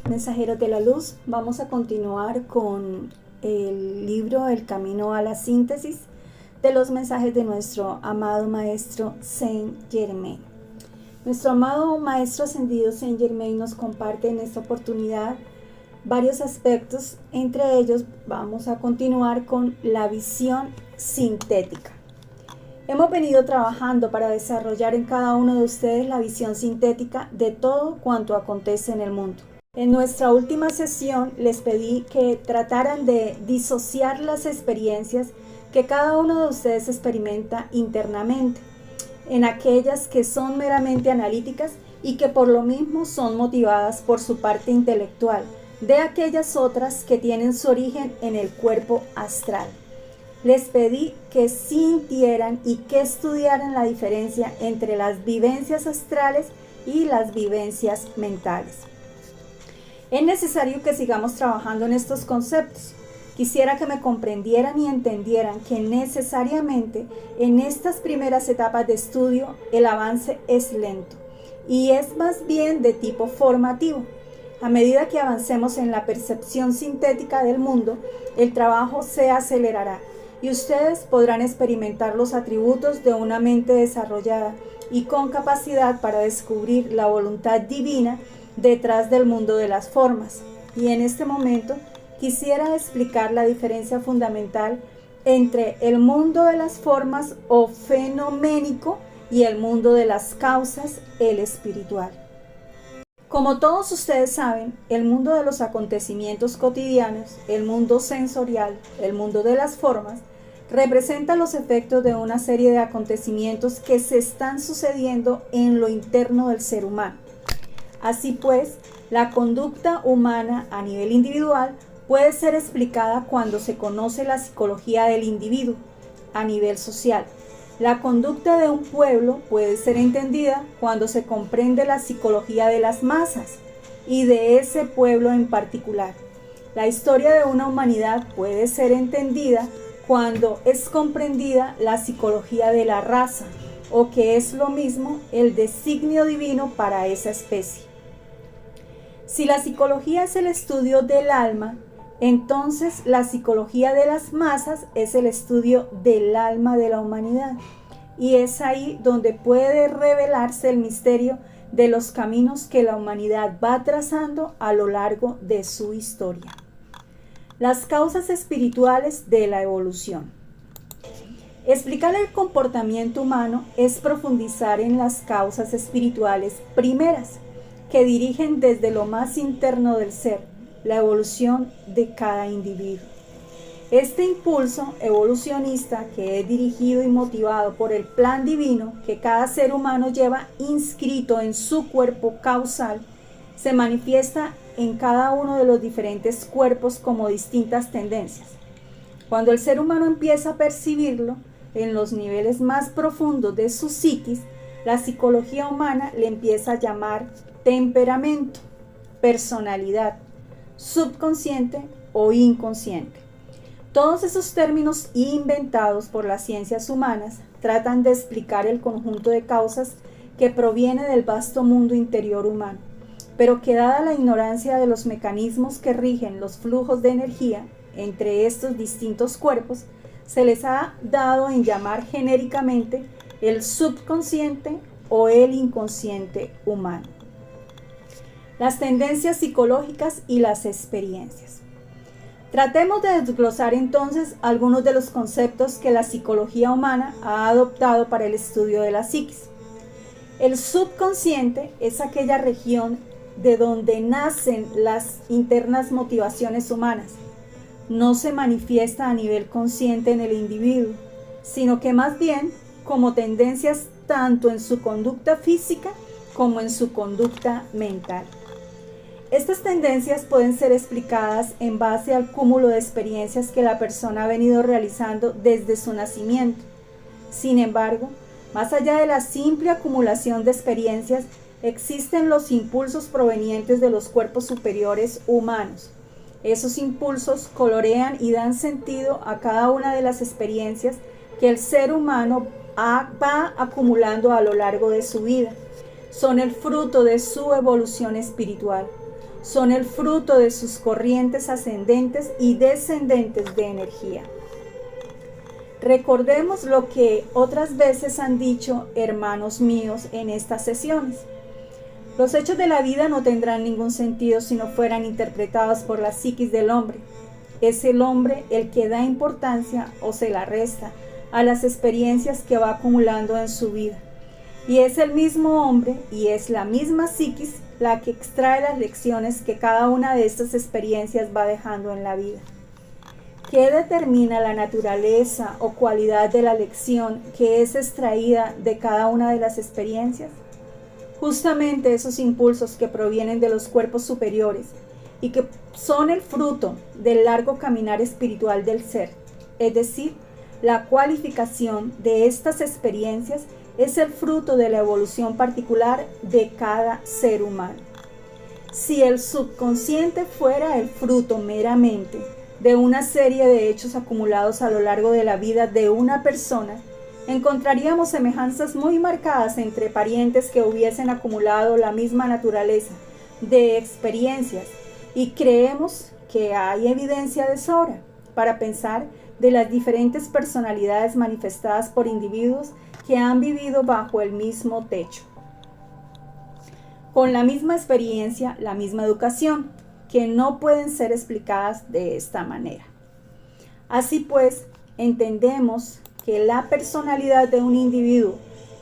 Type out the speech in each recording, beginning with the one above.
Mensajeros de la Luz, vamos a continuar con el libro El Camino a la Síntesis de los mensajes de nuestro amado Maestro Saint Germain. Nuestro amado Maestro Ascendido Saint Germain nos comparte en esta oportunidad varios aspectos, entre ellos vamos a continuar con la visión sintética. Hemos venido trabajando para desarrollar en cada uno de ustedes la visión sintética de todo cuanto acontece en el mundo. En nuestra última sesión les pedí que trataran de disociar las experiencias que cada uno de ustedes experimenta internamente, en aquellas que son meramente analíticas y que por lo mismo son motivadas por su parte intelectual, de aquellas otras que tienen su origen en el cuerpo astral. Les pedí que sintieran y que estudiaran la diferencia entre las vivencias astrales y las vivencias mentales. Es necesario que sigamos trabajando en estos conceptos. Quisiera que me comprendieran y entendieran que necesariamente en estas primeras etapas de estudio el avance es lento y es más bien de tipo formativo. A medida que avancemos en la percepción sintética del mundo, el trabajo se acelerará y ustedes podrán experimentar los atributos de una mente desarrollada y con capacidad para descubrir la voluntad divina detrás del mundo de las formas. Y en este momento quisiera explicar la diferencia fundamental entre el mundo de las formas o fenoménico y el mundo de las causas, el espiritual. Como todos ustedes saben, el mundo de los acontecimientos cotidianos, el mundo sensorial, el mundo de las formas, representa los efectos de una serie de acontecimientos que se están sucediendo en lo interno del ser humano. Así pues, la conducta humana a nivel individual puede ser explicada cuando se conoce la psicología del individuo a nivel social. La conducta de un pueblo puede ser entendida cuando se comprende la psicología de las masas y de ese pueblo en particular. La historia de una humanidad puede ser entendida cuando es comprendida la psicología de la raza, o que es lo mismo, el designio divino para esa especie. Si la psicología es el estudio del alma, entonces la psicología de las masas es el estudio del alma de la humanidad. Y es ahí donde puede revelarse el misterio de los caminos que la humanidad va trazando a lo largo de su historia. Las causas espirituales de la evolución. Explicar el comportamiento humano es profundizar en las causas espirituales primeras, que dirigen desde lo más interno del ser, la evolución de cada individuo. Este impulso evolucionista, que es dirigido y motivado por el plan divino que cada ser humano lleva inscrito en su cuerpo causal, se manifiesta en cada uno de los diferentes cuerpos como distintas tendencias. Cuando el ser humano empieza a percibirlo en los niveles más profundos de su psiquis, la psicología humana le empieza a llamar temperamento, personalidad, subconsciente o inconsciente. Todos esos términos inventados por las ciencias humanas tratan de explicar el conjunto de causas que proviene del vasto mundo interior humano, pero que dada la ignorancia de los mecanismos que rigen los flujos de energía entre estos distintos cuerpos, se les ha dado en llamar genéricamente el subconsciente o el inconsciente humano. Las tendencias psicológicas y las experiencias. Tratemos de desglosar entonces algunos de los conceptos que la psicología humana ha adoptado para el estudio de la psiquis. El subconsciente es aquella región de donde nacen las internas motivaciones humanas. No se manifiesta a nivel consciente en el individuo, sino que más bien como tendencias tanto en su conducta física como en su conducta mental. Estas tendencias pueden ser explicadas en base al cúmulo de experiencias que la persona ha venido realizando desde su nacimiento. Sin embargo, más allá de la simple acumulación de experiencias, existen los impulsos provenientes de los cuerpos superiores humanos. Esos impulsos colorean y dan sentido a cada una de las experiencias que el ser humano va acumulando a lo largo de su vida. Son el fruto de su evolución espiritual. son el fruto de sus corrientes ascendentes y descendentes de energía. Recordemos lo que otras veces han dicho hermanos míos en estas sesiones. Los hechos de la vida no tendrán ningún sentido si no fueran interpretados por la psiquis del hombre. Es el hombre el que da importancia o se la resta a las experiencias que va acumulando en su vida. Y es el mismo hombre y es la misma psiquis la que extrae las lecciones que cada una de estas experiencias va dejando en la vida. ¿Qué determina la naturaleza o cualidad de la lección que es extraída de cada una de las experiencias? Justamente esos impulsos que provienen de los cuerpos superiores y que son el fruto del largo caminar espiritual del ser, es decir, la cualificación de estas experiencias es el fruto de la evolución particular de cada ser humano. Si el subconsciente fuera el fruto meramente de una serie de hechos acumulados a lo largo de la vida de una persona, encontraríamos semejanzas muy marcadas entre parientes que hubiesen acumulado la misma naturaleza de experiencias, y creemos que hay evidencia de sobra para pensar de las diferentes personalidades manifestadas por individuos que han vivido bajo el mismo techo, con la misma experiencia, la misma educación, que no pueden ser explicadas de esta manera. Así pues, entendemos que la personalidad de un individuo,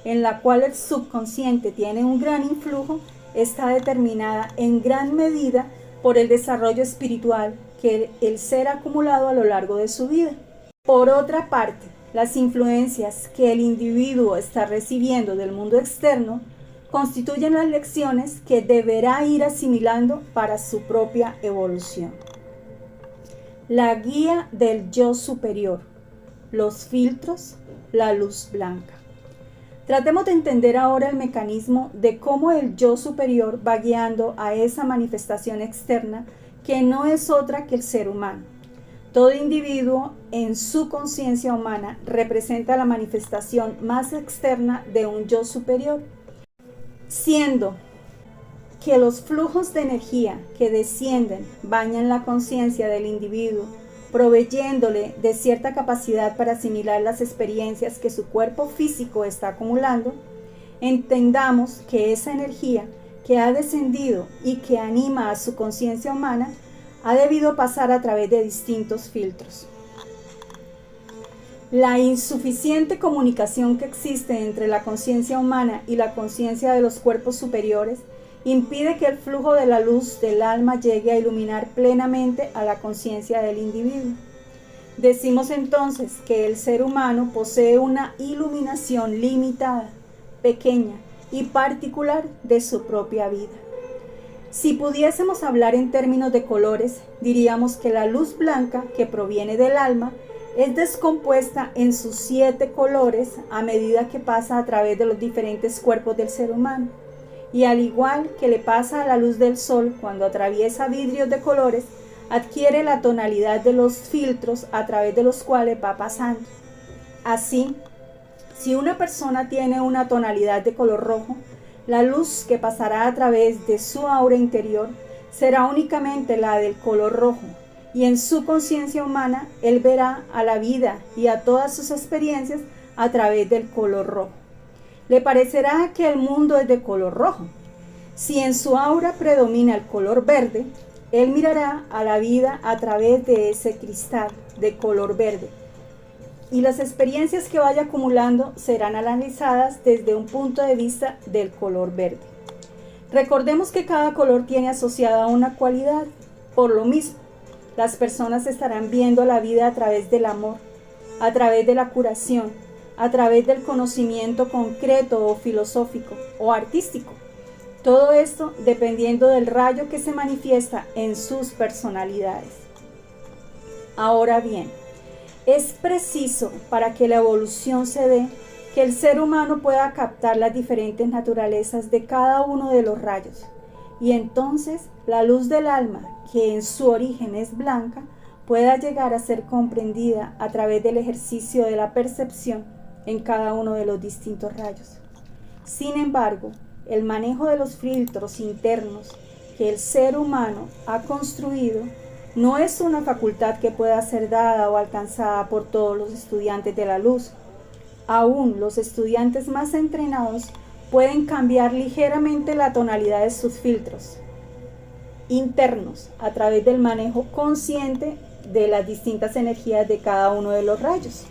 en la cual el subconsciente tiene un gran influjo, está determinada en gran medida por el desarrollo espiritual que el ser ha acumulado a lo largo de su vida. Por otra parte, las influencias que el individuo está recibiendo del mundo externo constituyen las lecciones que deberá ir asimilando para su propia evolución. La guía del yo superior, los filtros, la luz blanca. Tratemos de entender ahora el mecanismo de cómo el yo superior va guiando a esa manifestación externa que no es otra que el ser humano. Todo individuo en su conciencia humana representa la manifestación más externa de un yo superior, siendo que los flujos de energía que descienden bañan la conciencia del individuo, proveyéndole de cierta capacidad para asimilar las experiencias que su cuerpo físico está acumulando. Entendamos que esa energía que ha descendido y que anima a su conciencia humana ha debido pasar a través de distintos filtros. La insuficiente comunicación que existe entre la conciencia humana y la conciencia de los cuerpos superiores impide que el flujo de la luz del alma llegue a iluminar plenamente a la conciencia del individuo. Decimos entonces que el ser humano posee una iluminación limitada, pequeña y particular de su propia vida. Si pudiésemos hablar en términos de colores, diríamos que la luz blanca que proviene del alma es descompuesta en sus 7 colores a medida que pasa a través de los diferentes cuerpos del ser humano. Y al igual que le pasa a la luz del sol cuando atraviesa vidrios de colores, adquiere la tonalidad de los filtros a través de los cuales va pasando. Así, si una persona tiene una tonalidad de color rojo, la luz que pasará a través de su aura interior será únicamente la del color rojo, y en su conciencia humana él verá a la vida y a todas sus experiencias a través del color rojo. Le parecerá que el mundo es de color rojo. Si en su aura predomina el color verde, él mirará a la vida a través de ese cristal de color verde, y las experiencias que vaya acumulando serán analizadas desde un punto de vista del color verde. Recordemos que cada color tiene asociada una cualidad. Por lo mismo, las personas estarán viendo la vida a través del amor, a través de la curación, a través del conocimiento concreto o filosófico o artístico. Todo esto dependiendo del rayo que se manifiesta en sus personalidades. Ahora bien, es preciso para que la evolución se dé que el ser humano pueda captar las diferentes naturalezas de cada uno de los rayos, y entonces la luz del alma, que en su origen es blanca, pueda llegar a ser comprendida a través del ejercicio de la percepción en cada uno de los distintos rayos. Sin embargo, el manejo de los filtros internos que el ser humano ha construido no es una facultad que pueda ser dada o alcanzada por todos los estudiantes de la luz. Aún los estudiantes más entrenados pueden cambiar ligeramente la tonalidad de sus filtros internos a través del manejo consciente de las distintas energías de cada uno de los rayos.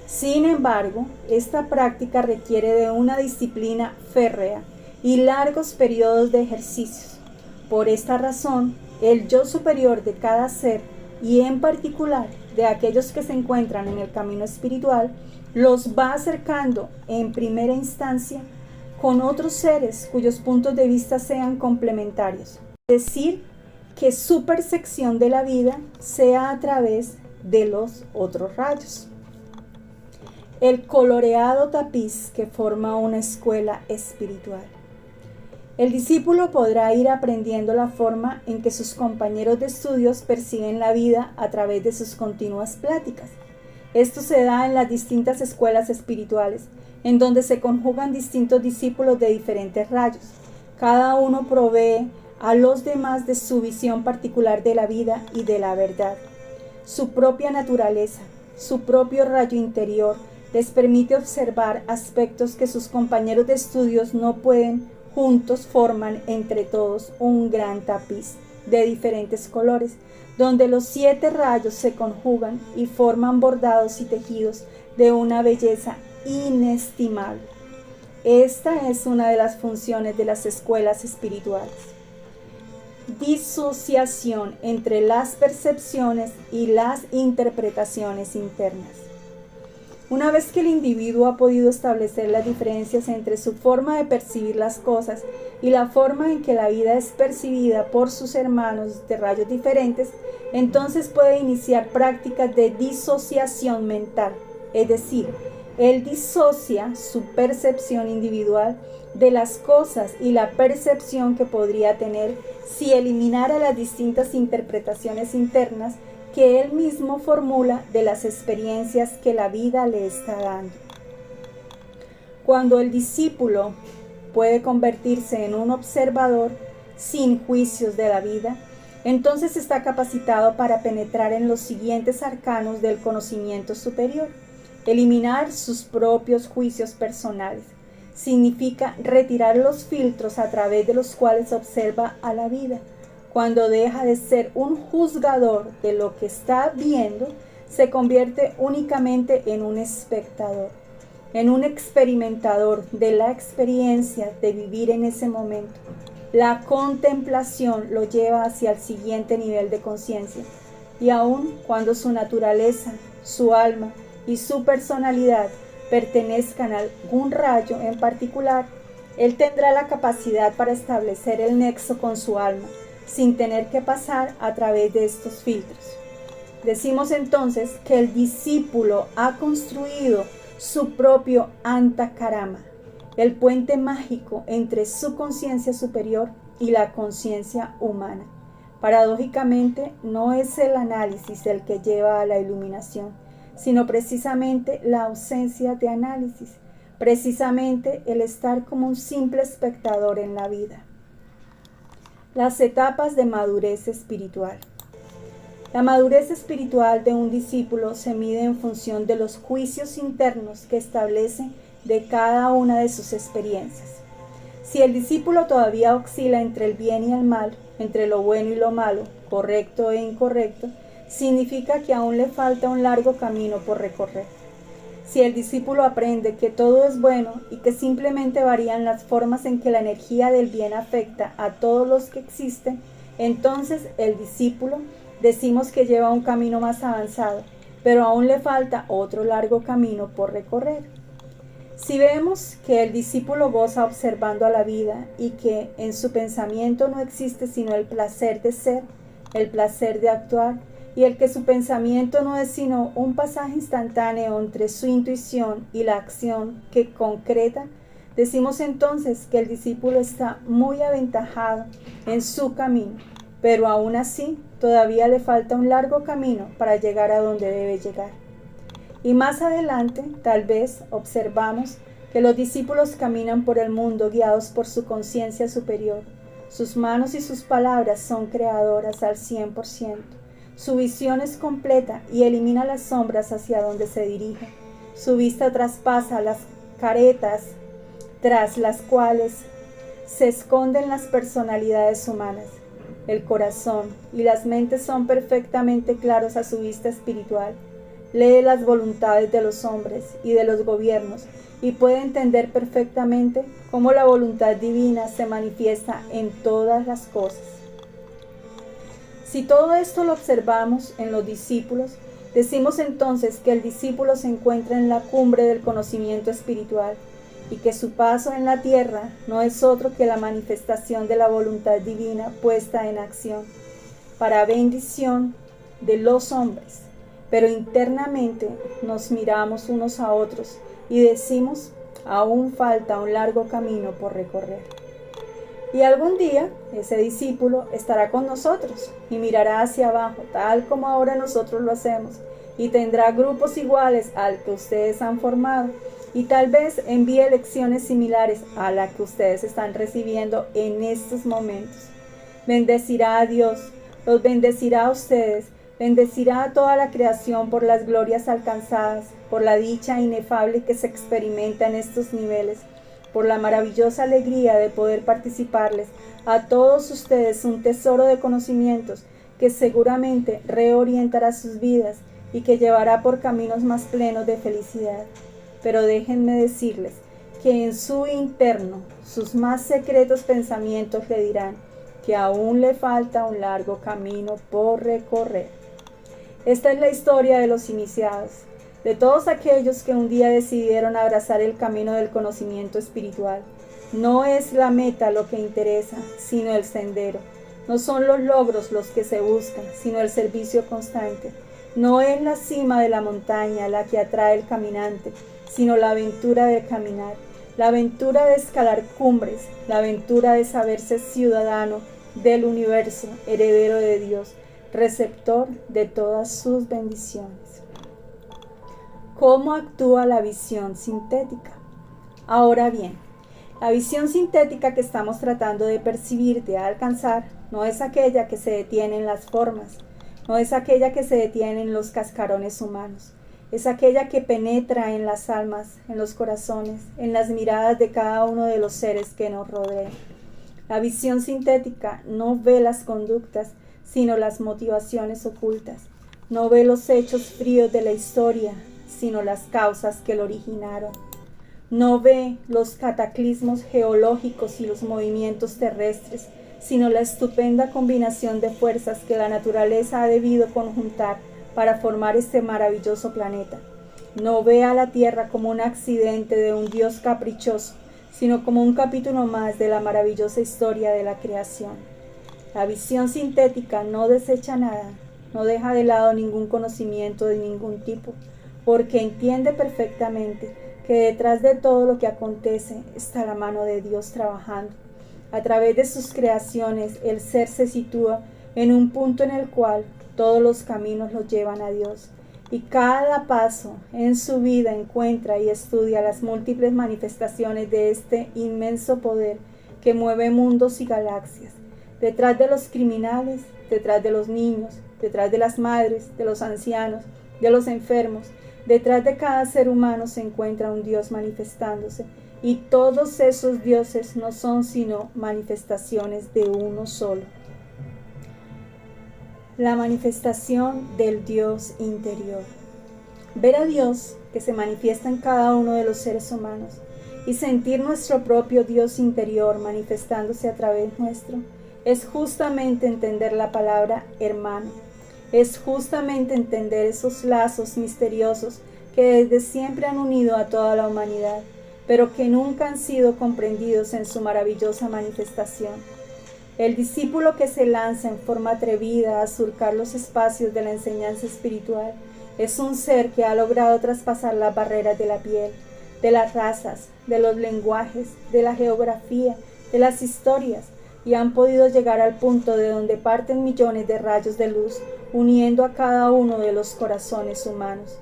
Sin embargo, esta práctica requiere de una disciplina férrea y largos periodos de ejercicios. Por esta razón, el yo superior de cada ser, y en particular de aquellos que se encuentran en el camino espiritual, los va acercando en primera instancia con otros seres cuyos puntos de vista sean complementarios. Es decir, que su percepción de la vida sea a través de los otros rayos. El coloreado tapiz que forma una escuela espiritual. El discípulo podrá ir aprendiendo la forma en que sus compañeros de estudios perciben la vida a través de sus continuas pláticas. Esto se da en las distintas escuelas espirituales, en donde se conjugan distintos discípulos de diferentes rayos. Cada uno provee a los demás de su visión particular de la vida y de la verdad. Su propia naturaleza, su propio rayo interior, les permite observar aspectos que sus compañeros de estudios no pueden. Juntos forman entre todos un gran tapiz de diferentes colores, donde los 7 rayos se conjugan y forman bordados y tejidos de una belleza inestimable. Esta es una de las funciones de las escuelas espirituales. Disociación entre las percepciones y las interpretaciones internas. Una vez que el individuo ha podido establecer las diferencias entre su forma de percibir las cosas y la forma en que la vida es percibida por sus hermanos de rayos diferentes, entonces puede iniciar prácticas de disociación mental, es decir, él disocia su percepción individual de las cosas y la percepción que podría tener si eliminara las distintas interpretaciones internas que él mismo formula de las experiencias que la vida le está dando. Cuando el discípulo puede convertirse en un observador sin juicios de la vida, entonces está capacitado para penetrar en los siguientes arcanos del conocimiento superior. Eliminar sus propios juicios personales significa retirar los filtros a través de los cuales observa a la vida. Cuando deja de ser un juzgador de lo que está viendo, se convierte únicamente en un espectador, en un experimentador de la experiencia de vivir en ese momento. La contemplación lo lleva hacia el siguiente nivel de conciencia, y aun cuando su naturaleza, su alma y su personalidad pertenezcan a algún rayo en particular, él tendrá la capacidad para establecer el nexo con su alma, sin tener que pasar a través de estos filtros. Decimos entonces que el discípulo ha construido su propio Antakarama, el puente mágico entre su conciencia superior y la conciencia humana. Paradójicamente, no es el análisis el que lleva a la iluminación, sino precisamente la ausencia de análisis, precisamente el estar como un simple espectador en la vida. Las etapas de madurez espiritual. La madurez espiritual de un discípulo se mide en función de los juicios internos que establece de cada una de sus experiencias. Si el discípulo todavía oscila entre el bien y el mal, entre lo bueno y lo malo, correcto e incorrecto, significa que aún le falta un largo camino por recorrer. Si el discípulo aprende que todo es bueno y que simplemente varían las formas en que la energía del bien afecta a todos los que existen, entonces el discípulo decimos que lleva un camino más avanzado, pero aún le falta otro largo camino por recorrer. Si vemos que el discípulo goza observando a la vida y que en su pensamiento no existe sino el placer de ser, el placer de actuar, y el que su pensamiento no es sino un pasaje instantáneo entre su intuición y la acción que concreta, decimos entonces que el discípulo está muy aventajado en su camino, pero aún así todavía le falta un largo camino para llegar a donde debe llegar. Y más adelante, tal vez, observamos que los discípulos caminan por el mundo guiados por su conciencia superior. Sus manos y sus palabras son creadoras al 100%. Su visión es completa y elimina las sombras hacia donde se dirige. Su vista traspasa las caretas tras las cuales se esconden las personalidades humanas. El corazón y las mentes son perfectamente claros a su vista espiritual. Lee las voluntades de los hombres y de los gobiernos y puede entender perfectamente cómo la voluntad divina se manifiesta en todas las cosas. Si todo esto lo observamos en los discípulos, decimos entonces que el discípulo se encuentra en la cumbre del conocimiento espiritual y que su paso en la tierra no es otro que la manifestación de la voluntad divina puesta en acción para bendición de los hombres. Pero internamente nos miramos unos a otros y decimos, aún falta un largo camino por recorrer. Y algún día ese discípulo estará con nosotros y mirará hacia abajo, tal como ahora nosotros lo hacemos, y tendrá grupos iguales al que ustedes han formado, y tal vez envíe lecciones similares a la que ustedes están recibiendo en estos momentos. Bendecirá a Dios, los bendecirá a ustedes, bendecirá a toda la creación por las glorias alcanzadas, por la dicha inefable que se experimenta en estos niveles, por la maravillosa alegría de poder participarles a todos ustedes un tesoro de conocimientos que seguramente reorientará sus vidas y que llevará por caminos más plenos de felicidad. Pero déjenme decirles que en su interno, sus más secretos pensamientos le dirán que aún le falta un largo camino por recorrer. Esta es la historia de los iniciados, de todos aquellos que un día decidieron abrazar el camino del conocimiento espiritual. No es la meta lo que interesa, sino el sendero. No son los logros los que se buscan, sino el servicio constante. No es la cima de la montaña la que atrae al caminante, sino la aventura de caminar, la aventura de escalar cumbres, la aventura de saberse ciudadano del universo, heredero de Dios, receptor de todas sus bendiciones. ¿Cómo actúa la visión sintética? Ahora bien, la visión sintética que estamos tratando de percibir, de alcanzar, no es aquella que se detiene en las formas, no es aquella que se detiene en los cascarones humanos, es aquella que penetra en las almas, en los corazones, en las miradas de cada uno de los seres que nos rodean. La visión sintética no ve las conductas, sino las motivaciones ocultas. No ve los hechos fríos de la historia, sino las causas que lo originaron. No ve los cataclismos geológicos y los movimientos terrestres, sino la estupenda combinación de fuerzas que la naturaleza ha debido conjuntar para formar este maravilloso planeta. No ve a la Tierra como un accidente de un Dios caprichoso, sino como un capítulo más de la maravillosa historia de la creación. La visión sintética no desecha nada, no deja de lado ningún conocimiento de ningún tipo, porque entiende perfectamente que detrás de todo lo que acontece está la mano de Dios trabajando. A través de sus creaciones, el ser se sitúa en un punto en el cual todos los caminos lo llevan a Dios, y cada paso en su vida encuentra y estudia las múltiples manifestaciones de este inmenso poder que mueve mundos y galaxias. Detrás de los criminales, detrás de los niños, detrás de las madres, de los ancianos, de los enfermos, detrás de cada ser humano se encuentra un Dios manifestándose, y todos esos dioses no son sino manifestaciones de uno solo. La manifestación del Dios interior. Ver a Dios que se manifiesta en cada uno de los seres humanos y sentir nuestro propio Dios interior manifestándose a través nuestro es justamente entender la palabra hermano. Es justamente entender esos lazos misteriosos que desde siempre han unido a toda la humanidad, pero que nunca han sido comprendidos en su maravillosa manifestación. El discípulo que se lanza en forma atrevida a surcar los espacios de la enseñanza espiritual es un ser que ha logrado traspasar las barreras de la piel, de las razas, de los lenguajes, de la geografía, de las historias, y han podido llegar al punto de donde parten millones de rayos de luz, uniendo a cada uno de los corazones humanos.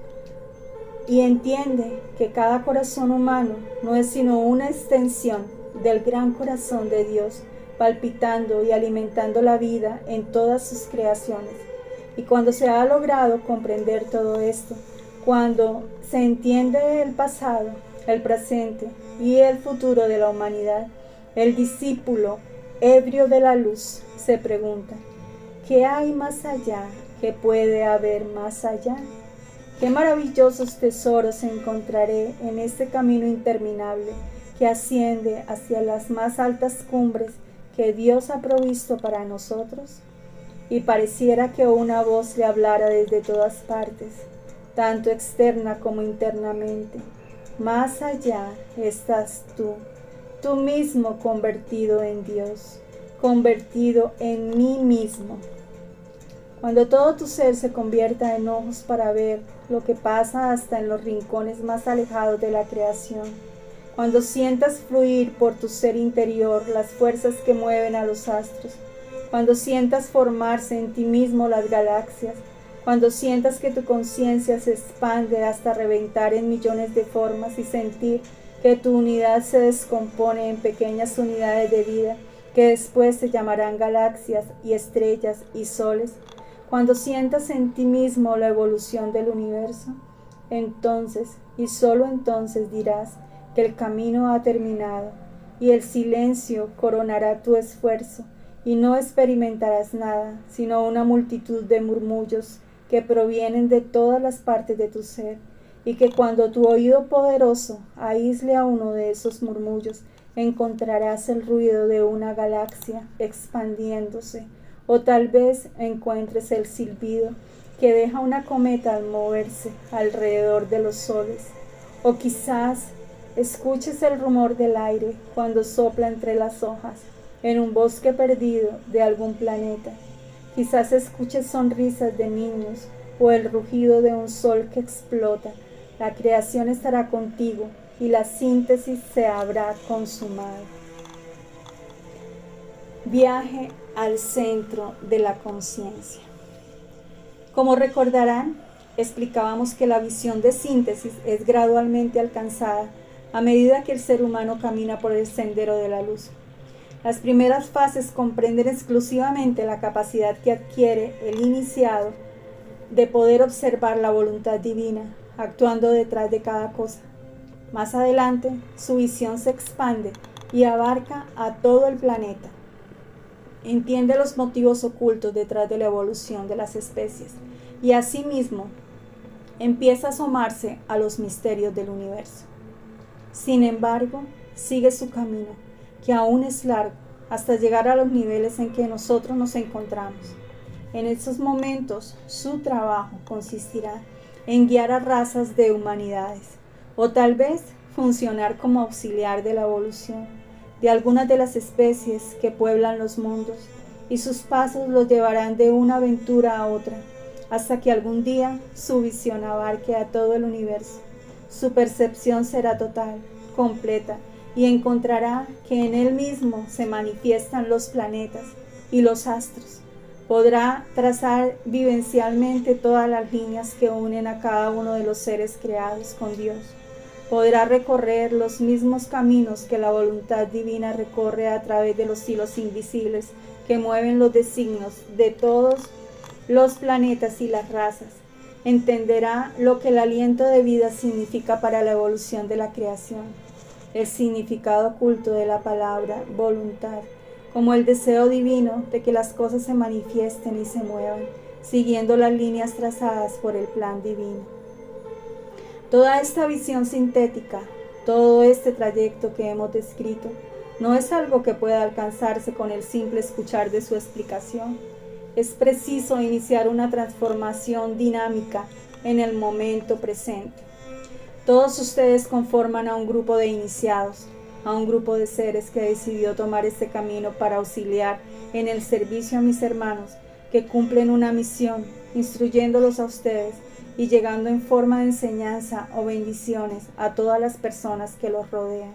Y entiende que cada corazón humano no es sino una extensión del gran corazón de Dios, palpitando y alimentando la vida en todas sus creaciones. Y cuando se ha logrado comprender todo esto, cuando se entiende el pasado, el presente y el futuro de la humanidad, el discípulo, ebrio de la luz, se pregunta: ¿qué hay más allá? ¿Qué puede haber más allá? ¿Qué maravillosos tesoros encontraré en este camino interminable que asciende hacia las más altas cumbres que Dios ha provisto para nosotros? Y pareciera que una voz le hablara desde todas partes, tanto externa como internamente: más allá estás tú mismo convertido en Dios, convertido en mí mismo. Cuando todo tu ser se convierta en ojos para ver lo que pasa hasta en los rincones más alejados de la creación, cuando sientas fluir por tu ser interior las fuerzas que mueven a los astros, cuando sientas formarse en ti mismo las galaxias, cuando sientas que tu conciencia se expande hasta reventar en millones de formas y sentir que tu unidad se descompone en pequeñas unidades de vida que después se llamarán galaxias y estrellas y soles, cuando sientas en ti mismo la evolución del universo, entonces y solo entonces dirás que el camino ha terminado y el silencio coronará tu esfuerzo y no experimentarás nada sino una multitud de murmullos que provienen de todas las partes de tu ser, y que cuando tu oído poderoso aísle a uno de esos murmullos, encontrarás el ruido de una galaxia expandiéndose, o tal vez encuentres el silbido que deja una cometa al moverse alrededor de los soles, o quizás escuches el rumor del aire cuando sopla entre las hojas en un bosque perdido de algún planeta. Quizás escuches sonrisas de niños o el rugido de un sol que explota. La creación estará contigo y la síntesis se habrá consumado. Viaje al centro de la conciencia. Como recordarán, explicábamos que la visión de síntesis es gradualmente alcanzada a medida que el ser humano camina por el sendero de la luz. Las primeras fases comprenden exclusivamente la capacidad que adquiere el iniciado de poder observar la voluntad divina actuando detrás de cada cosa. Más adelante, su visión se expande y abarca a todo el planeta. Entiende los motivos ocultos detrás de la evolución de las especies y asimismo empieza a asomarse a los misterios del universo. Sin embargo, sigue su camino, que aún es largo, hasta llegar a los niveles en que nosotros nos encontramos. En estos momentos, su trabajo consistirá en guiar a razas de humanidades, o tal vez funcionar como auxiliar de la evolución de algunas de las especies que pueblan los mundos, y sus pasos los llevarán de una aventura a otra, hasta que algún día su visión abarque a todo el universo. Su percepción será total, completa, y encontrará que en él mismo se manifiestan los planetas y los astros. Podrá trazar vivencialmente todas las líneas que unen a cada uno de los seres creados con Dios. Podrá recorrer los mismos caminos que la voluntad divina recorre a través de los hilos invisibles que mueven los designios de todos los planetas y las razas. Entenderá lo que el aliento de vida significa para la evolución de la creación, el significado oculto de la palabra voluntad, como el deseo divino de que las cosas se manifiesten y se muevan, siguiendo las líneas trazadas por el plan divino. Toda esta visión sintética, todo este trayecto que hemos descrito, no es algo que pueda alcanzarse con el simple escuchar de su explicación. Es preciso iniciar una transformación dinámica en el momento presente. Todos ustedes conforman a un grupo de iniciados, a un grupo de seres que decidió tomar este camino para auxiliar en el servicio a mis hermanos que cumplen una misión, instruyéndolos a ustedes y llegando en forma de enseñanza o bendiciones a todas las personas que los rodean.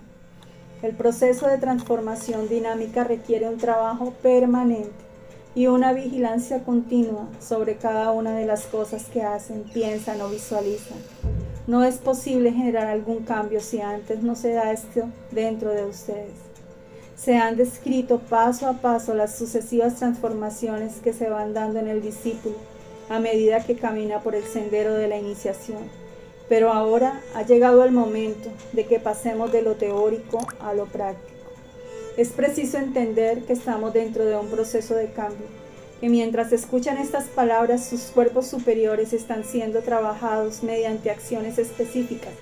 El proceso de transformación dinámica requiere un trabajo permanente y una vigilancia continua sobre cada una de las cosas que hacen, piensan o visualizan. No es posible generar algún cambio si antes no se da esto dentro de ustedes. Se han descrito paso a paso las sucesivas transformaciones que se van dando en el discípulo a medida que camina por el sendero de la iniciación. Pero ahora ha llegado el momento de que pasemos de lo teórico a lo práctico. Es preciso entender que estamos dentro de un proceso de cambio, que mientras escuchan estas palabras, sus cuerpos superiores están siendo trabajados mediante acciones específicas,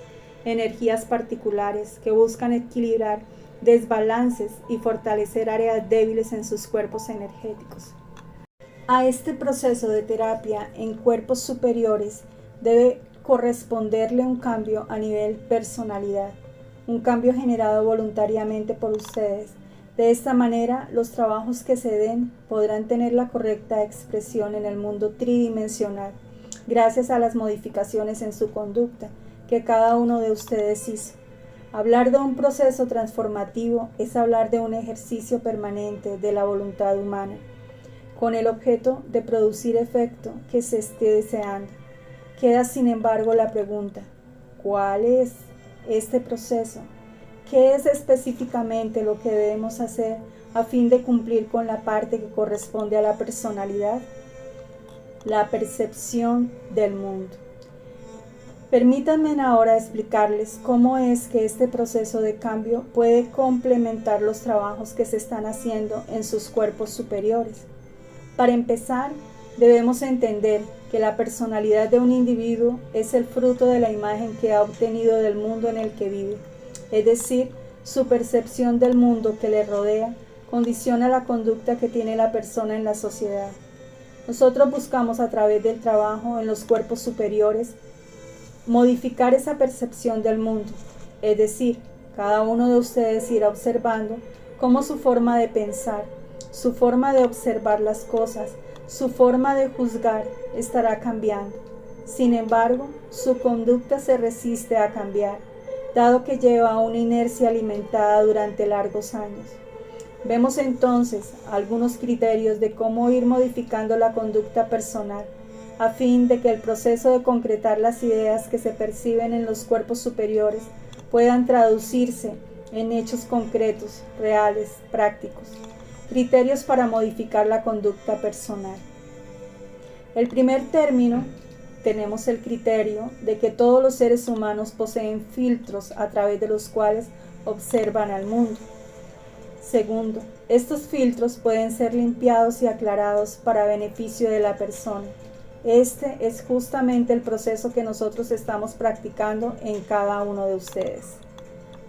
energías particulares que buscan equilibrar desbalances y fortalecer áreas débiles en sus cuerpos energéticos. A este proceso de terapia en cuerpos superiores debe corresponderle un cambio a nivel personalidad, un cambio generado voluntariamente por ustedes. De esta manera, los trabajos que se den podrán tener la correcta expresión en el mundo tridimensional, gracias a las modificaciones en su conducta que cada uno de ustedes hizo. Hablar de un proceso transformativo es hablar de un ejercicio permanente de la voluntad humana, con el objeto de producir efecto que se esté deseando. Queda, sin embargo, la pregunta: ¿cuál es este proceso? ¿Qué es específicamente lo que debemos hacer a fin de cumplir con la parte que corresponde a la personalidad? La percepción del mundo. Permítanme ahora explicarles cómo es que este proceso de cambio puede complementar los trabajos que se están haciendo en sus cuerpos superiores. Para empezar, debemos entender que la personalidad de un individuo es el fruto de la imagen que ha obtenido del mundo en el que vive. Es decir, su percepción del mundo que le rodea condiciona la conducta que tiene la persona en la sociedad. Nosotros buscamos a través del trabajo en los cuerpos superiores modificar esa percepción del mundo, es decir, cada uno de ustedes irá observando cómo su forma de pensar, su forma de observar las cosas, su forma de juzgar estará cambiando. Sin embargo, su conducta se resiste a cambiar, dado que lleva una inercia alimentada durante largos años. Vemos entonces algunos criterios de cómo ir modificando la conducta personal, a fin de que el proceso de concretar las ideas que se perciben en los cuerpos superiores puedan traducirse en hechos concretos, reales, prácticos. Criterios para modificar la conducta personal. El primer término, tenemos el criterio de que todos los seres humanos poseen filtros a través de los cuales observan al mundo. Segundo, estos filtros pueden ser limpiados y aclarados para beneficio de la persona. Este es justamente el proceso que nosotros estamos practicando en cada uno de ustedes.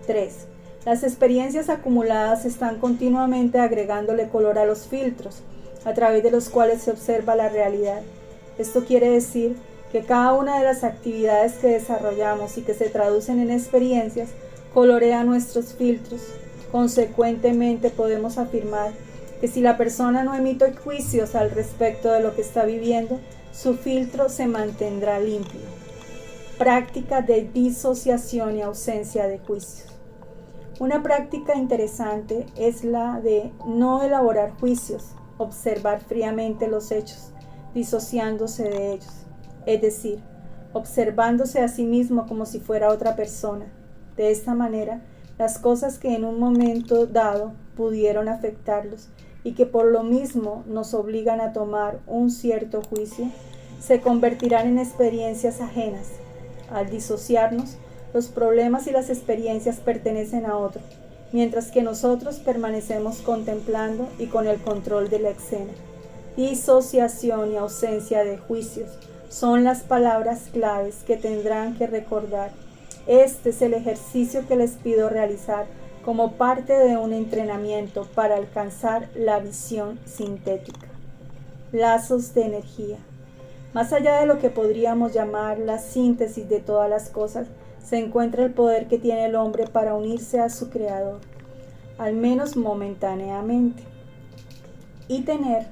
3. Las experiencias acumuladas están continuamente agregándole color a los filtros, a través de los cuales se observa la realidad. Esto quiere decir que cada una de las actividades que desarrollamos y que se traducen en experiencias colorea nuestros filtros. Consecuentemente, podemos afirmar que si la persona no emite juicios al respecto de lo que está viviendo, su filtro se mantendrá limpio. Práctica de disociación y ausencia de juicios. Una práctica interesante es la de no elaborar juicios, observar fríamente los hechos, disociándose de ellos, es decir, observándose a sí mismo como si fuera otra persona. De esta manera, las cosas que en un momento dado pudieron afectarlos y que por lo mismo nos obligan a tomar un cierto juicio, se convertirán en experiencias ajenas. Al disociarnos, los problemas y las experiencias pertenecen a otro, mientras que nosotros permanecemos contemplando y con el control de la escena. Disociación y ausencia de juicios son las palabras claves que tendrán que recordar. Este es el ejercicio que les pido realizar como parte de un entrenamiento para alcanzar la visión sintética. Lazos de energía. Más allá de lo que podríamos llamar la síntesis de todas las cosas, se encuentra el poder que tiene el hombre para unirse a su Creador, al menos momentáneamente, y tener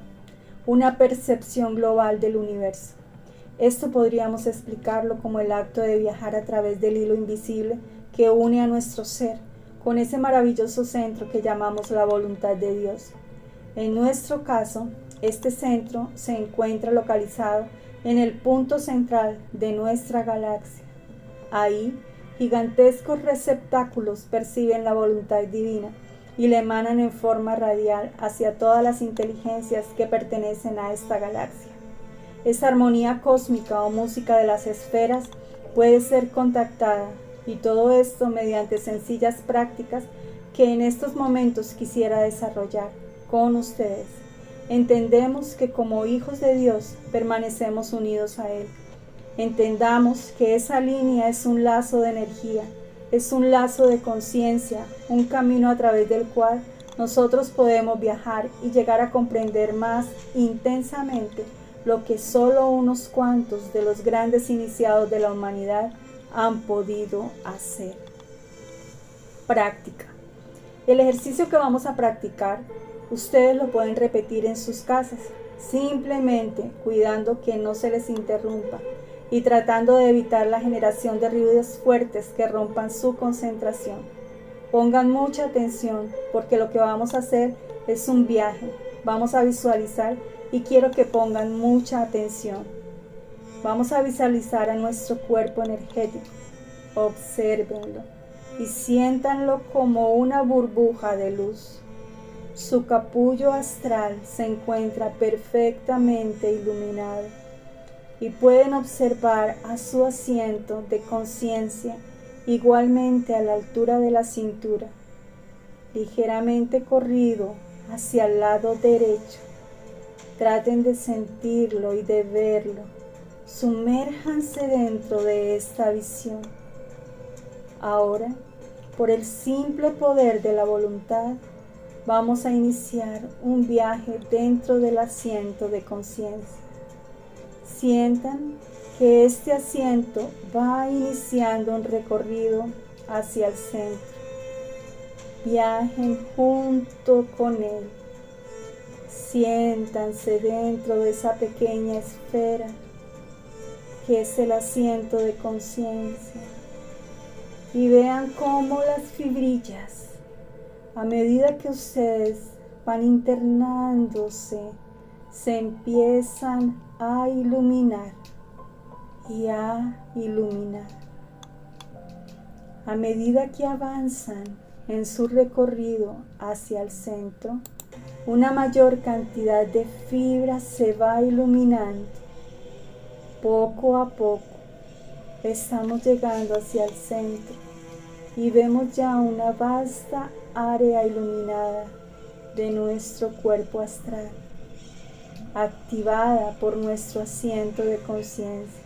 una percepción global del universo. Esto podríamos explicarlo como el acto de viajar a través del hilo invisible que une a nuestro ser con ese maravilloso centro que llamamos la voluntad de Dios. En nuestro caso, este centro se encuentra localizado en el punto central de nuestra galaxia. Ahí, gigantescos receptáculos perciben la voluntad divina, y le emanan en forma radial hacia todas las inteligencias que pertenecen a esta galaxia. Esa armonía cósmica o música de las esferas puede ser contactada, y todo esto mediante sencillas prácticas que en estos momentos quisiera desarrollar con ustedes. Entendemos que como hijos de Dios permanecemos unidos a Él. Entendamos que esa línea es un lazo de energía, es un lazo de conciencia, un camino a través del cual nosotros podemos viajar y llegar a comprender más intensamente lo que solo unos cuantos de los grandes iniciados de la humanidad han podido hacer. Práctica. El ejercicio que vamos a practicar, ustedes lo pueden repetir en sus casas, simplemente cuidando que no se les interrumpa y tratando de evitar la generación de ruidos fuertes que rompan su concentración. Pongan mucha atención porque lo que vamos a hacer es un viaje. Vamos a visualizar y quiero que pongan mucha atención. Vamos a visualizar a nuestro cuerpo energético. Obsérvenlo y siéntanlo como una burbuja de luz. Su capullo astral se encuentra perfectamente iluminado y pueden observar a su asiento de conciencia igualmente a la altura de la cintura, ligeramente corrido hacia el lado derecho. Traten de sentirlo y de verlo. Sumérjanse dentro de esta visión. Ahora, por el simple poder de la voluntad, vamos a iniciar un viaje dentro del asiento de conciencia. Sientan que este asiento va iniciando un recorrido hacia el centro. Viajen junto con él. Siéntanse dentro de esa pequeña esfera que es el asiento de conciencia y vean cómo las fibrillas, a medida que ustedes van internándose, se empiezan a iluminar y a iluminar. A medida que avanzan en su recorrido hacia el centro, una mayor cantidad de fibras se va iluminando. Poco a poco estamos llegando hacia el centro y vemos ya una vasta área iluminada de nuestro cuerpo astral, activada por nuestro asiento de conciencia.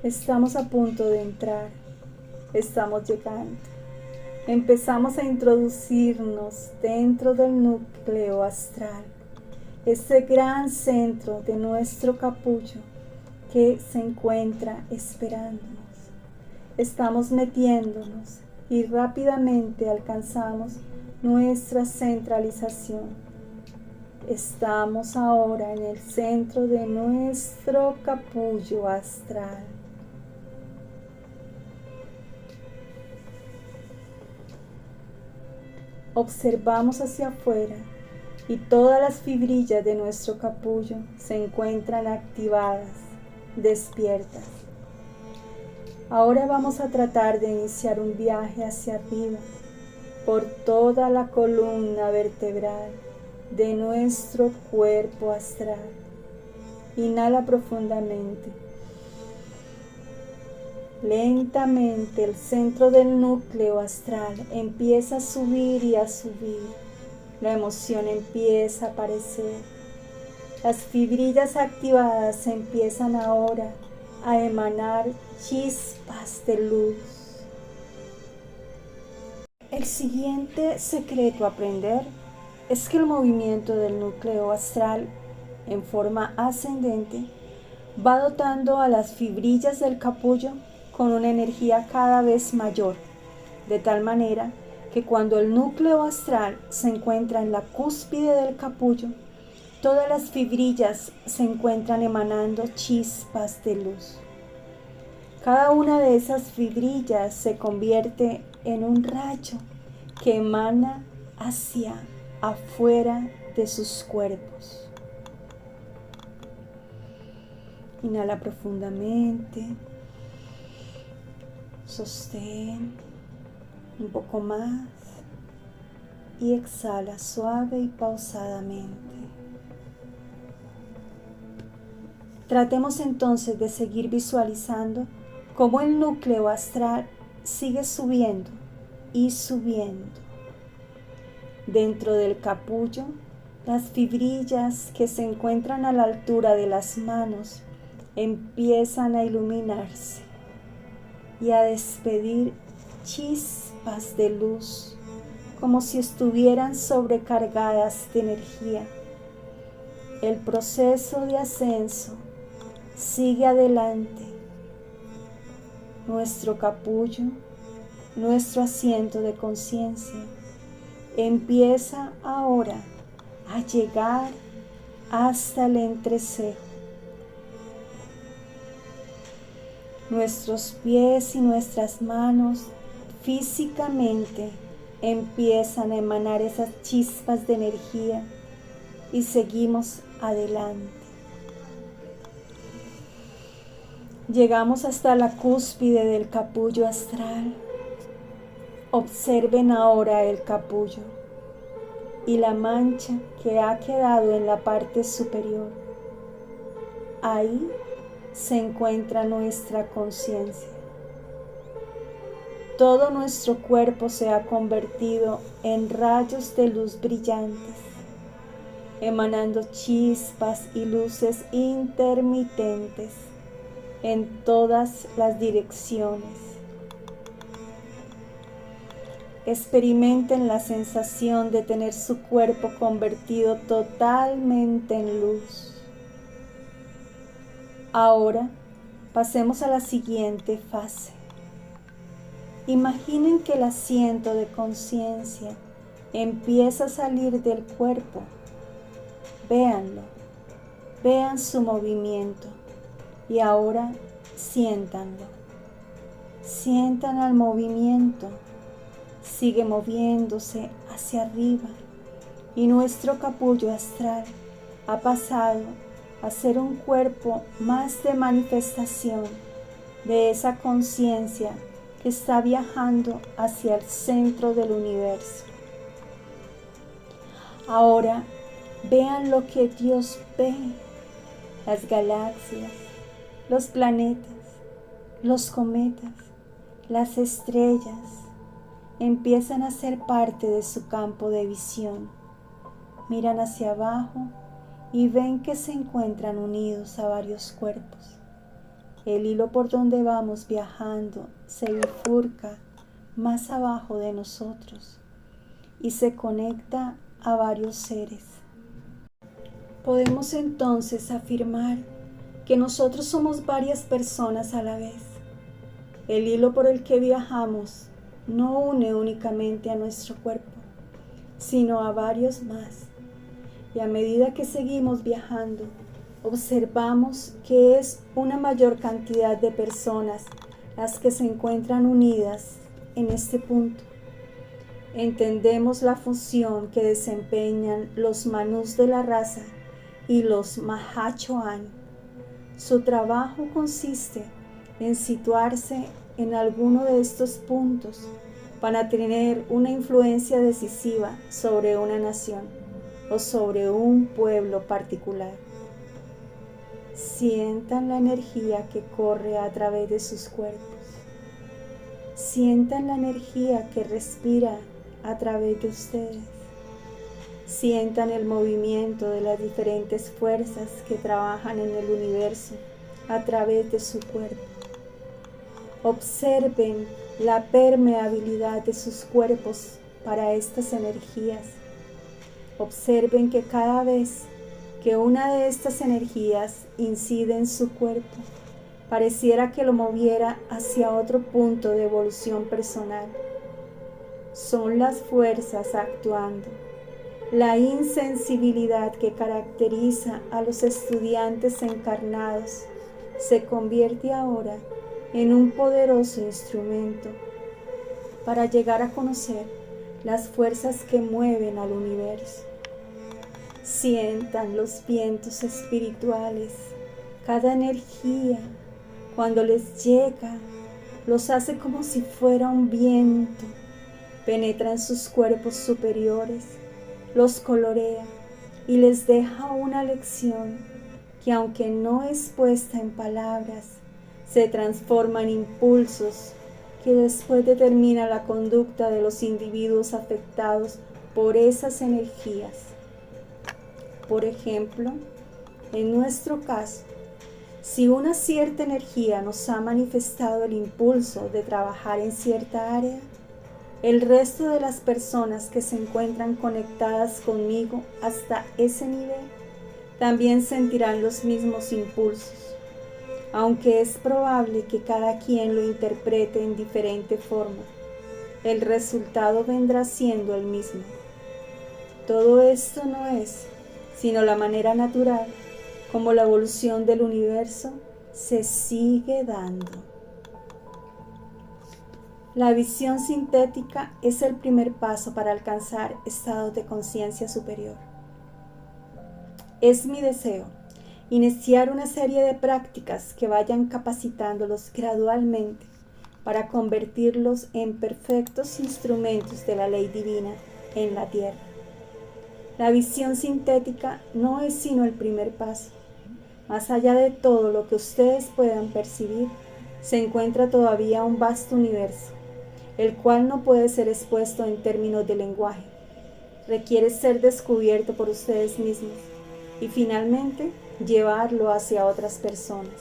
Estamos a punto de entrar, estamos llegando. Empezamos a introducirnos dentro del núcleo astral, ese gran centro de nuestro capullo que se encuentra esperándonos. Estamos metiéndonos y rápidamente alcanzamos nuestra centralización. Estamos ahora en el centro de nuestro capullo astral. Observamos hacia afuera y todas las fibrillas de nuestro capullo se encuentran activadas, despiertas. Ahora vamos a tratar de iniciar un viaje hacia arriba, por toda la columna vertebral de nuestro cuerpo astral. Inhala profundamente. Lentamente el centro del núcleo astral empieza a subir y a subir. La emoción empieza a aparecer. Las fibrillas activadas empiezan ahora a emanar chispas de luz. El siguiente secreto a aprender es que el movimiento del núcleo astral en forma ascendente va dotando a las fibrillas del capullo con una energía cada vez mayor, de tal manera que cuando el núcleo astral se encuentra en la cúspide del capullo, todas las fibrillas se encuentran emanando chispas de luz. Cada una de esas fibrillas se convierte en un rayo que emana hacia afuera de sus cuerpos. Inhala profundamente. Sostén un poco más y exhala suave y pausadamente. Tratemos entonces de seguir visualizando cómo el núcleo astral sigue subiendo y subiendo. Dentro del capullo, las fibrillas que se encuentran a la altura de las manos empiezan a iluminarse y a despedir chispas de luz como si estuvieran sobrecargadas de energía. El proceso de ascenso sigue adelante. Nuestro capullo, nuestro asiento de conciencia, empieza ahora a llegar hasta el entrecejo. Nuestros pies y nuestras manos físicamente empiezan a emanar esas chispas de energía y seguimos adelante. Llegamos hasta la cúspide del capullo astral. Observen ahora el capullo y la mancha que ha quedado en la parte superior. Ahí se encuentra nuestra conciencia. Todo nuestro cuerpo se ha convertido en rayos de luz brillantes, emanando chispas y luces intermitentes en todas las direcciones. Experimenten la sensación de tener su cuerpo convertido totalmente en luz. Ahora pasemos a la siguiente fase. Imaginen que el asiento de conciencia empieza a salir del cuerpo. Véanlo, vean su movimiento y ahora siéntanlo. Sientan al movimiento, sigue moviéndose hacia arriba y nuestro capullo astral ha pasado a ser un cuerpo más de manifestación de esa conciencia que está viajando hacia el centro del universo. Ahora vean lo que Dios ve: las galaxias, los planetas, los cometas, las estrellas empiezan a ser parte de su campo de visión. Miran hacia abajo y ven que se encuentran unidos a varios cuerpos. El hilo por donde vamos viajando se bifurca más abajo de nosotros y se conecta a varios seres. Podemos entonces afirmar que nosotros somos varias personas a la vez. El hilo por el que viajamos no une únicamente a nuestro cuerpo, sino a varios más. Y a medida que seguimos viajando, observamos que es una mayor cantidad de personas las que se encuentran unidas en este punto. Entendemos la función que desempeñan los manús de la raza y los Mahachohan. Su trabajo consiste en situarse en alguno de estos puntos para tener una influencia decisiva sobre una nación o sobre un pueblo particular. Sientan la energía que corre a través de sus cuerpos. Sientan la energía que respira a través de ustedes. Sientan el movimiento de las diferentes fuerzas que trabajan en el universo a través de su cuerpo. Observen la permeabilidad de sus cuerpos para estas energías. Observen que cada vez que una de estas energías incide en su cuerpo, pareciera que lo moviera hacia otro punto de evolución personal. Son las fuerzas actuando. La insensibilidad que caracteriza a los estudiantes encarnados se convierte ahora en un poderoso instrumento para llegar a conocer las fuerzas que mueven al universo. Sientan los vientos espirituales, cada energía cuando les llega los hace como si fuera un viento, penetra en sus cuerpos superiores, los colorea y les deja una lección que, aunque no es puesta en palabras, se transforma en impulsos que después determina la conducta de los individuos afectados por esas energías. Por ejemplo, en nuestro caso, si una cierta energía nos ha manifestado el impulso de trabajar en cierta área, el resto de las personas que se encuentran conectadas conmigo hasta ese nivel también sentirán los mismos impulsos, aunque es probable que cada quien lo interprete en diferente forma. El resultado vendrá siendo el mismo. Todo esto no es sino la manera natural como la evolución del universo se sigue dando. La visión sintética es el primer paso para alcanzar estados de conciencia superior. Es mi deseo iniciar una serie de prácticas que vayan capacitándolos gradualmente para convertirlos en perfectos instrumentos de la ley divina en la tierra. La visión sintética no es sino el primer paso. Más allá de todo lo que ustedes puedan percibir, se encuentra todavía un vasto universo, el cual no puede ser expuesto en términos de lenguaje. Requiere ser descubierto por ustedes mismos y finalmente llevarlo hacia otras personas.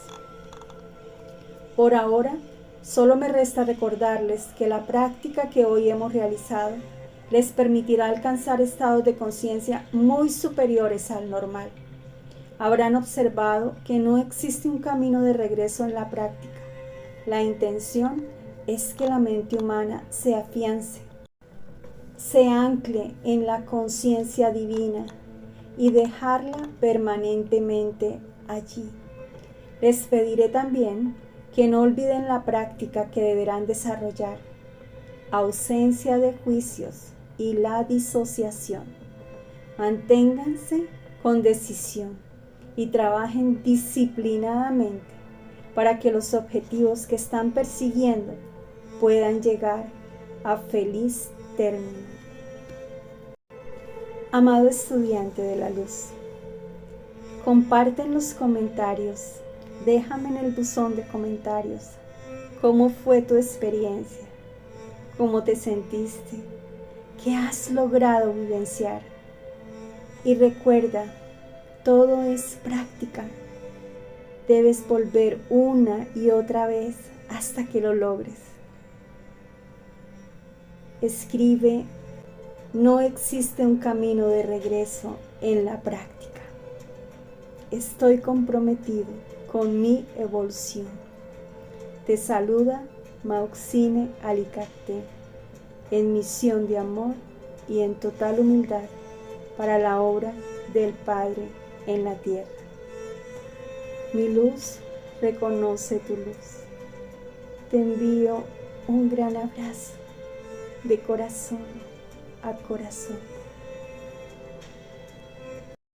Por ahora, solo me resta recordarles que la práctica que hoy hemos realizado les permitirá alcanzar estados de conciencia muy superiores al normal. Habrán observado que no existe un camino de regreso en la práctica. La intención es que la mente humana se afiance, se ancle en la conciencia divina y dejarla permanentemente allí. Les pediré también que no olviden la práctica que deberán desarrollar: ausencia de juicios y la disociación. Manténganse con decisión y trabajen disciplinadamente para que los objetivos que están persiguiendo puedan llegar a feliz término. Amado estudiante de la luz, comparte en los comentarios, déjame en el buzón de comentarios cómo fue tu experiencia, cómo te sentiste, qué has logrado vivenciar. Y recuerda, todo es práctica. Debes volver una y otra vez hasta que lo logres. Escribe: no existe un camino de regreso en la práctica. Estoy comprometido con mi evolución. Te saluda Mauxine Alicate, en misión de amor y en total humildad para la obra del Padre en la tierra. Mi luz reconoce tu luz. Te envío un gran abrazo de corazón a corazón.